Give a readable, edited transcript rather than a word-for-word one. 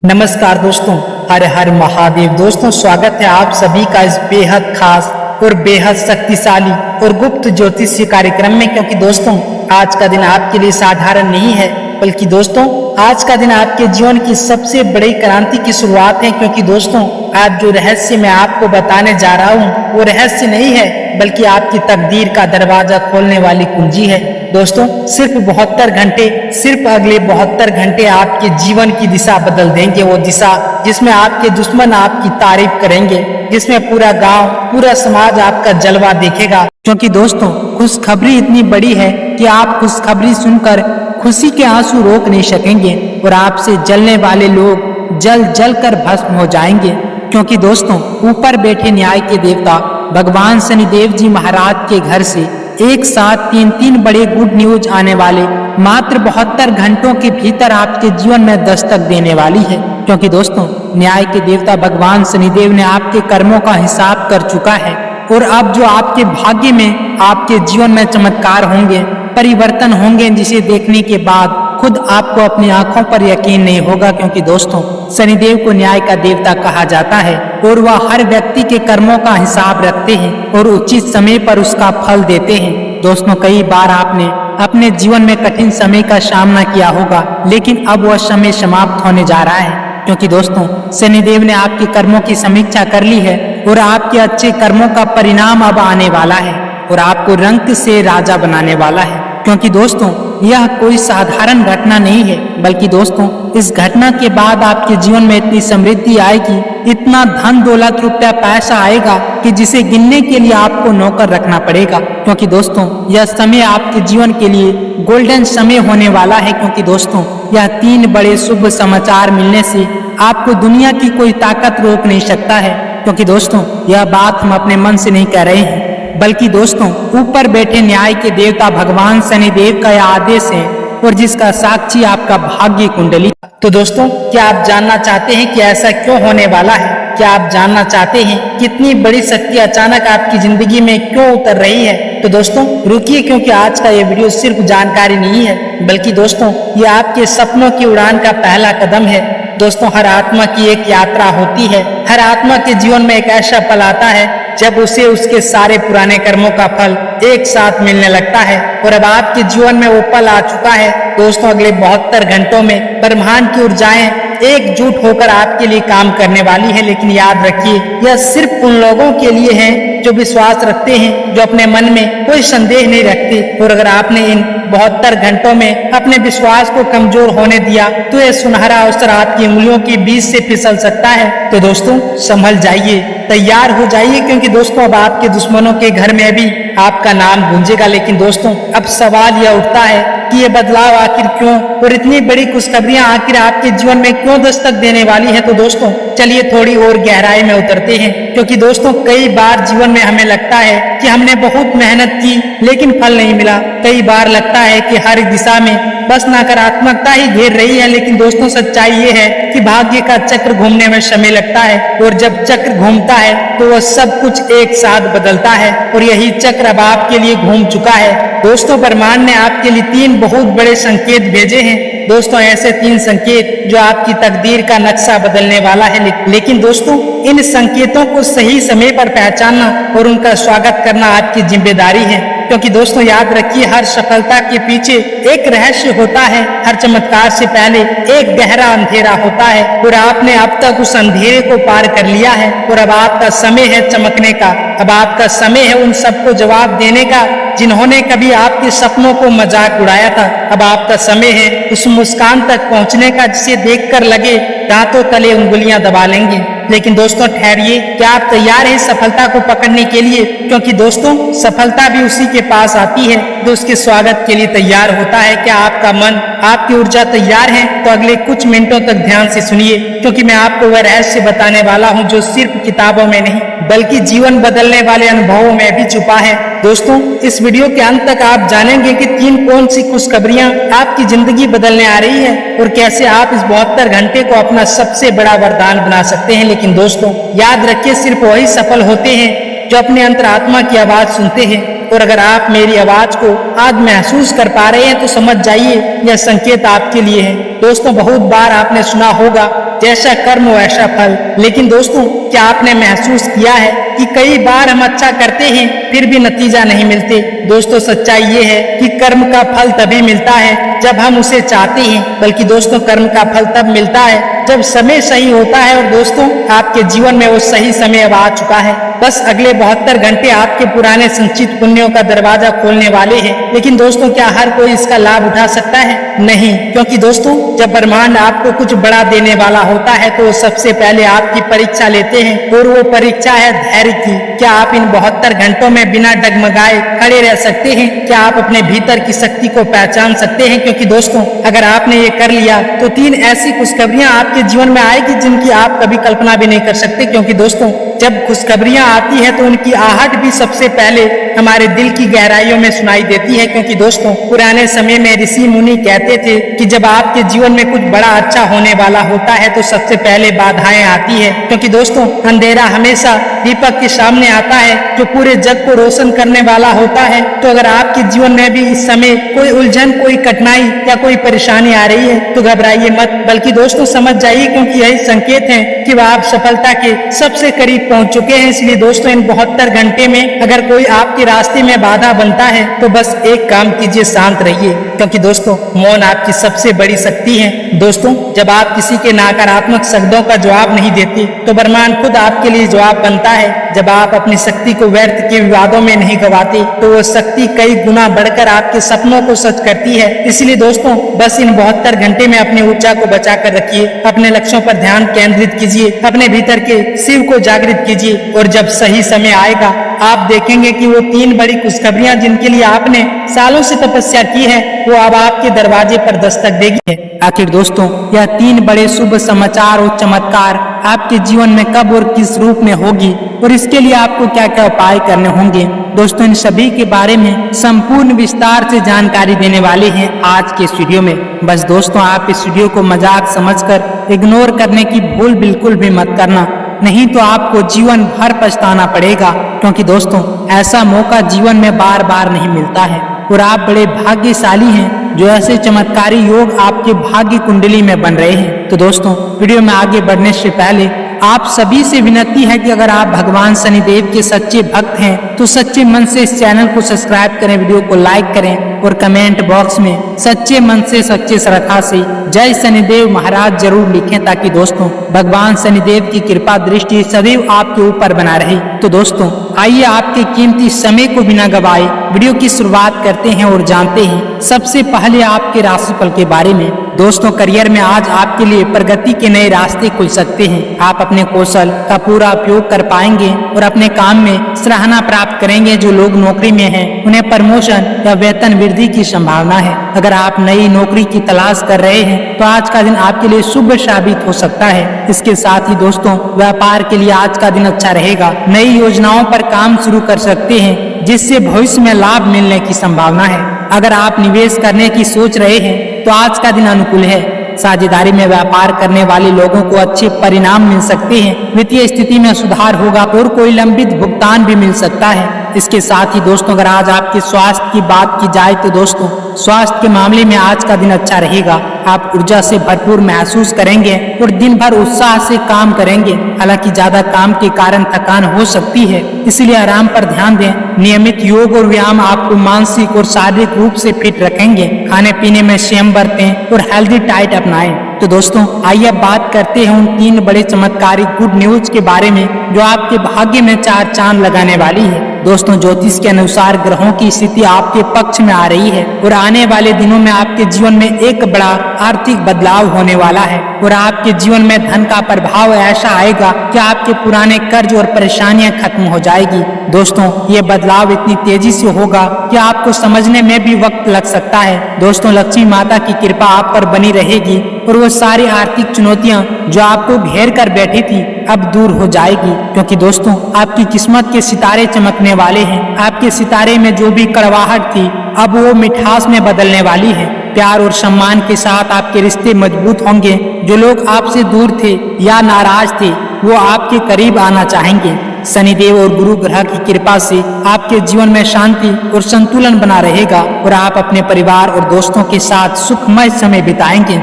नमस्कार दोस्तों, हर हर महादेव। दोस्तों स्वागत है आप सभी का इस बेहद खास और बेहद शक्तिशाली और गुप्त ज्योतिषीय कार्यक्रम में। क्योंकि दोस्तों आज का दिन आपके लिए साधारण नहीं है, बल्कि दोस्तों आज का दिन आपके जीवन की सबसे बड़ी क्रांति की शुरुआत है। क्योंकि दोस्तों आज जो रहस्य मैं आपको बताने जा रहा हूँ वो रहस्य नहीं है, बल्कि आपकी तकदीर का दरवाजा खोलने वाली कुंजी है। दोस्तों सिर्फ 72 घंटे, सिर्फ अगले 72 घंटे आपके जीवन की दिशा बदल देंगे। वो दिशा जिसमें आपके दुश्मन आपकी तारीफ करेंगे, जिसमें पूरा गांव, पूरा समाज आपका जलवा देखेगा। क्योंकि दोस्तों खुशखबरी इतनी बड़ी है कि आप खुशखबरी सुनकर खुशी के आंसू रोक नहीं सकेंगे और आपसे जलने वाले लोग जल जल कर भस्म हो जाएंगे। क्योंकि दोस्तों ऊपर बैठे न्याय के देवता भगवान शनिदेव जी महाराज के घर से एक साथ तीन बड़े गुड न्यूज आने वाले मात्र 72 घंटों के भीतर आपके जीवन में दस्तक देने वाली है। क्योंकि दोस्तों न्याय के देवता भगवान शनिदेव ने आपके कर्मों का हिसाब कर चुका है और अब जो आपके भाग्य में, आपके जीवन में चमत्कार होंगे, परिवर्तन होंगे, जिसे देखने के बाद खुद आपको अपनी आंखों पर यकीन नहीं होगा। क्योंकि दोस्तों शनिदेव को न्याय का देवता कहा जाता है और वह हर व्यक्ति के कर्मों का हिसाब रखते हैं और उचित समय पर उसका फल देते हैं। दोस्तों कई बार आपने अपने जीवन में कठिन समय का सामना किया होगा, लेकिन अब वह समय समाप्त होने जा रहा है। क्योंकि दोस्तों शनिदेव ने आपके कर्मों की समीक्षा कर ली है और आपके अच्छे कर्मों का परिणाम अब आने वाला है और आपको रंक से राजा बनाने वाला है। क्योंकि दोस्तों यह कोई साधारण घटना नहीं है, बल्कि दोस्तों इस घटना के बाद आपके जीवन में इतनी समृद्धि आएगी, इतना धन दौलत रुपया पैसा आएगा कि जिसे गिनने के लिए आपको नौकर रखना पड़ेगा। क्योंकि दोस्तों यह समय आपके जीवन के लिए गोल्डन समय होने वाला है। क्योंकि दोस्तों यह 3 बड़े शुभ समाचार मिलने से आपको दुनिया की कोई ताकत रोक नहीं सकता है। क्योंकि दोस्तों यह बात हम अपने मन से नहीं कह रहे हैं, बल्कि दोस्तों ऊपर बैठे न्याय के देवता भगवान शनिदेव का यह आदेश है और जिसका साक्षी आपका भाग्य कुंडली। तो दोस्तों क्या आप जानना चाहते हैं कि ऐसा क्यों होने वाला है? क्या आप जानना चाहते हैं कितनी बड़ी शक्ति अचानक आपकी जिंदगी में क्यों उतर रही है? तो दोस्तों रुकिए, क्योंकि आज का ये वीडियो सिर्फ जानकारी नहीं है, बल्कि दोस्तों ये आपके सपनों की उड़ान का पहला कदम है। दोस्तों हर आत्मा की एक यात्रा होती है। हर आत्मा के जीवन में एक ऐसा पल आता है जब उसे उसके सारे पुराने कर्मों का फल एक साथ मिलने लगता है और अब आपके जीवन में वो पल आ चुका है। दोस्तों अगले 72 घंटों में ब्रह्मांड की ऊर्जाएं एकजुट होकर आपके लिए काम करने वाली है। लेकिन याद रखिए यह सिर्फ उन लोगों के लिए है जो विश्वास रखते हैं, जो अपने मन में कोई संदेह नहीं रखते। और अगर आपने इन 72 घंटों में अपने विश्वास को कमजोर होने दिया तो यह सुनहरा अवसर आपकी उंगलियों के बीच से फिसल सकता है। तो दोस्तों संभल जाइए, तैयार हो जाइए, क्योंकि दोस्तों अब आपके दुश्मनों के घर में भी आपका नाम गूंजेगा। लेकिन दोस्तों अब सवाल यह उठता है कि ये बदलाव आखिर क्यों और इतनी बड़ी खुशखबरियां आखिर आपके जीवन में क्यों दस्तक देने वाली है? तो दोस्तों चलिए थोड़ी और गहराई में उतरते हैं। क्योंकि दोस्तों कई बार जीवन में हमें लगता है कि हमने बहुत मेहनत की लेकिन फल नहीं मिला। कई बार लगता है कि हर दिशा में बस नकारात्मकता ही घेर रही है। लेकिन दोस्तों सच्चाई ये है कि भाग्य का चक्र घूमने में समय लगता है और जब चक्र घूमता है तो वह सब कुछ एक साथ बदलता है और यही चक्र अब आपके लिए घूम चुका है। दोस्तों ब्रह्मांड ने आपके लिए 3 बहुत बड़े संकेत भेजे हैं। दोस्तों ऐसे 3 संकेत जो आपकी तकदीर का नक्शा बदलने वाला है। लेकिन दोस्तों इन संकेतों को सही समय पर पहचानना और उनका स्वागत करना आपकी जिम्मेदारी है। क्योंकि दोस्तों याद रखिए हर सफलता के पीछे एक रहस्य होता है। हर चमत्कार से पहले एक गहरा अंधेरा होता है और आपने अब तक उस अंधेरे को पार कर लिया है और अब आपका समय है चमकने का। अब आपका समय है उन सबको जवाब देने का जिन्होंने कभी आपके सपनों को मजाक उड़ाया था। अब आपका समय है उस मुस्कान तक पहुंचने का जिसे देखकर लगे दांतों तले उंगलियां दबा लेंगे। लेकिन दोस्तों ठहरिए, क्या आप तैयार हैं सफलता को पकड़ने के लिए? क्योंकि दोस्तों सफलता भी उसी के पास आती है जो उसके स्वागत के लिए तैयार होता है। क्या आपका मन, आपकी ऊर्जा तैयार है? तो अगले कुछ मिनटों तक ध्यान से सुनिए, क्योंकि मैं आपको वह रहस्य बताने वाला हूँ जो सिर्फ किताबों में नहीं बल्कि जीवन बदलने वाले अनुभवों में भी छुपा है। दोस्तों इस वीडियो के अंत तक आप जानेंगे कि 3 कौन सी खुशखबरियां आपकी जिंदगी बदलने आ रही है और कैसे आप इस 72 घंटे को अपना सबसे बड़ा वरदान बना सकते हैं। लेकिन दोस्तों याद रखिए सिर्फ वही सफल होते हैं जो अपने अंतरात्मा की आवाज सुनते हैं और अगर आप मेरी आवाज को आज महसूस कर पा रहे हैं तो समझ जाइए यह संकेत आपके लिए है। दोस्तों, बहुत बार आपने सुना होगा जैसा कर्म वैसा फल, लेकिन दोस्तों क्या आपने महसूस किया है कि कई बार हम अच्छा करते हैं फिर भी नतीजा नहीं मिलते। दोस्तों, सच्चाई ये है कि कर्म का फल तभी मिलता है जब हम उसे चाहते हैं, बल्कि दोस्तों कर्म का फल तब मिलता है जब समय सही होता है। और दोस्तों, आपके जीवन में वो सही समय अब आ चुका है। बस अगले 72 घंटे आपके पुराने संचित पुण्यों का दरवाजा खोलने वाले हैं। लेकिन दोस्तों, क्या हर कोई इसका लाभ उठा सकता है? नहीं, क्योंकि दोस्तों जब ब्रह्मांड आपको कुछ बड़ा देने वाला होता है तो वो सबसे पहले आपकी परीक्षा लेते हैं, और वो परीक्षा है धैर्य की। क्या आप इन 72 घंटों में बिना डगमगाए खड़े रह सकते हैं? क्या आप अपने भीतर की शक्ति को पहचान सकते हैं? क्योंकि दोस्तों अगर आपने ये कर लिया तो 3 ऐसी खुशखबरियां आपके जीवन में आएगी जिनकी आप कभी कल्पना भी नहीं कर सकते। क्योंकि दोस्तों जब खुशखबरियां आती है तो उनकी आहट भी सबसे पहले हमारे दिल की गहराइयों में सुनाई देती है। क्योंकि दोस्तों पुराने समय में ऋषि मुनि कहते थे कि जब आपके जीवन में कुछ बड़ा अच्छा होने वाला होता है तो सबसे पहले बाधाएं आती है। क्योंकि दोस्तों अंधेरा हमेशा दीपक के सामने आता है जो पूरे जग को रोशन करने वाला होता है। तो अगर आपके जीवन में भी इस समय कोई उलझन, कोई कठिनाई या कोई परेशानी आ रही है तो घबराइए मत, बल्कि दोस्तों समझ जाइए, क्योंकि यही संकेत है कि वह आप सफलता के सबसे करीब पहुंच चुके हैं। इसलिए दोस्तों इन 72 घंटे में अगर कोई आपके रास्ते में बाधा बनता है तो बस एक काम कीजिए, शांत रहिए। क्योंकि दोस्तों मौन आपकी सबसे बड़ी शक्ति है। दोस्तों जब आप किसी के नकारात्मक शब्दों का जवाब नहीं देते तो ब्रह्मांड खुद आपके लिए जवाब बनता है। जब आप अपनी शक्ति को व्यर्थ के विवादों में नहीं गवाते तो वो शक्ति कई गुना बढ़कर आपके सपनों को सच करती है। इसलिए दोस्तों बस इन 72 घंटे में अपनी ऊर्जा को बचा कर रखिए, अपने लक्ष्यों पर ध्यान केंद्रित कीजिए, अपने भीतर के शिव को जागृत कीजिए, और जब सही समय आएगा आप देखेंगे कि वो 3 बड़ी खुशखबरियां जिनके लिए आपने सालों से तपस्या की है वो अब आपके दरवाजे पर दस्तक देगी। आखिर दोस्तों यह 3 बड़े शुभ समाचार और चमत्कार आपके जीवन में कब और किस रूप में होगी और इसके लिए आपको क्या क्या उपाय करने होंगे, दोस्तों इन सभी के बारे में संपूर्ण विस्तार से जानकारी देने वाले हैं आज के इस वीडियो में। बस दोस्तों आप इस वीडियो को मजाक समझकर इग्नोर करने की भूल बिल्कुल भी मत करना, नहीं तो आपको जीवन भर पछताना पड़ेगा। क्योंकि दोस्तों ऐसा मौका जीवन में बार बार नहीं मिलता है और आप बड़े भाग्यशाली हैं जो ऐसे चमत्कारी योग आपके भाग्य कुंडली में बन रहे हैं। तो दोस्तों वीडियो में आगे बढ़ने से पहले आप सभी से विनती है कि अगर आप भगवान शनिदेव के सच्चे भक्त हैं तो सच्चे मन से इस चैनल को सब्सक्राइब करें, वीडियो को लाइक करें और कमेंट बॉक्स में सच्चे मन से सच्चे श्रद्धा से जय शनिदेव महाराज जरूर लिखें, ताकि दोस्तों भगवान शनिदेव की कृपा दृष्टि सदैव आपके ऊपर बना रहे। तो दोस्तों आइए आपके कीमती समय को बिना गवाए वीडियो की शुरुआत करते हैं और जानते हैं सबसे पहले आपके राशिफल के बारे में। दोस्तों करियर में आज आपके लिए प्रगति के नए रास्ते खुल सकते हैं। आप अपने कौशल का पूरा उपयोग कर पाएंगे और अपने काम में सराहना प्राप्त करेंगे। जो लोग नौकरी में हैं उन्हें प्रमोशन या वेतन वृद्धि की संभावना है। अगर आप नई नौकरी की तलाश कर रहे हैं तो आज का दिन आपके लिए शुभ साबित हो सकता है। इसके साथ ही दोस्तों व्यापार के लिए आज का दिन अच्छा रहेगा। नई योजनाओं पर काम शुरू कर सकते हैं जिससे भविष्य में लाभ मिलने की संभावना है। अगर आप निवेश करने की सोच रहे हैं तो आज का दिन अनुकूल है। साझेदारी में व्यापार करने वाले लोगों को अच्छे परिणाम मिल सकते हैं। वित्तीय स्थिति में सुधार होगा और कोई लंबित भुगतान भी मिल सकता है। इसके साथ ही दोस्तों अगर आज आपके स्वास्थ्य की बात की जाए तो दोस्तों स्वास्थ्य के मामले में आज का दिन अच्छा रहेगा। आप ऊर्जा से भरपूर महसूस करेंगे और दिन भर उत्साह से काम करेंगे। हालांकि ज्यादा काम के कारण थकान हो सकती है, इसलिए आराम पर ध्यान दें। नियमित योग और व्यायाम आपको मानसिक और शारीरिक रूप से फिट रखेंगे। खाने पीने में संयम बरतें और हेल्दी डाइट अपनाएं। तो दोस्तों आइए अब बात करते हैं उन 3 बड़े चमत्कारी गुड न्यूज के बारे में जो आपके भाग्य में 4 चांद लगाने वाली है। दोस्तों ज्योतिष के अनुसार ग्रहों की स्थिति आपके पक्ष में आ रही है और आने वाले दिनों में आपके जीवन में एक बड़ा आर्थिक बदलाव होने वाला है और आपके जीवन में धन का प्रभाव ऐसा आएगा कि आपके पुराने कर्ज और परेशानियां खत्म हो जाएगी। दोस्तों ये बदलाव इतनी तेजी से होगा कि आपको समझने में भी वक्त लग सकता है। दोस्तों लक्ष्मी माता की कृपा आप पर बनी रहेगी और वो सारी आर्थिक चुनौतियां जो आपको घेर कर बैठी थी अब दूर हो जाएगी। क्योंकि दोस्तों आपकी किस्मत के सितारे चमकने वाले हैं। आपके सितारे में जो भी कड़वाहट थी अब वो मिठास में बदलने वाली है। प्यार और सम्मान के साथ आपके रिश्ते मजबूत होंगे। जो लोग आपसे दूर थे या नाराज थे वो आपके करीब आना चाहेंगे। शनिदेव और गुरु ग्रह की कृपा से आपके जीवन में शांति और संतुलन बना रहेगा और आप अपने परिवार और दोस्तों के साथ सुखमय समय बिताएंगे।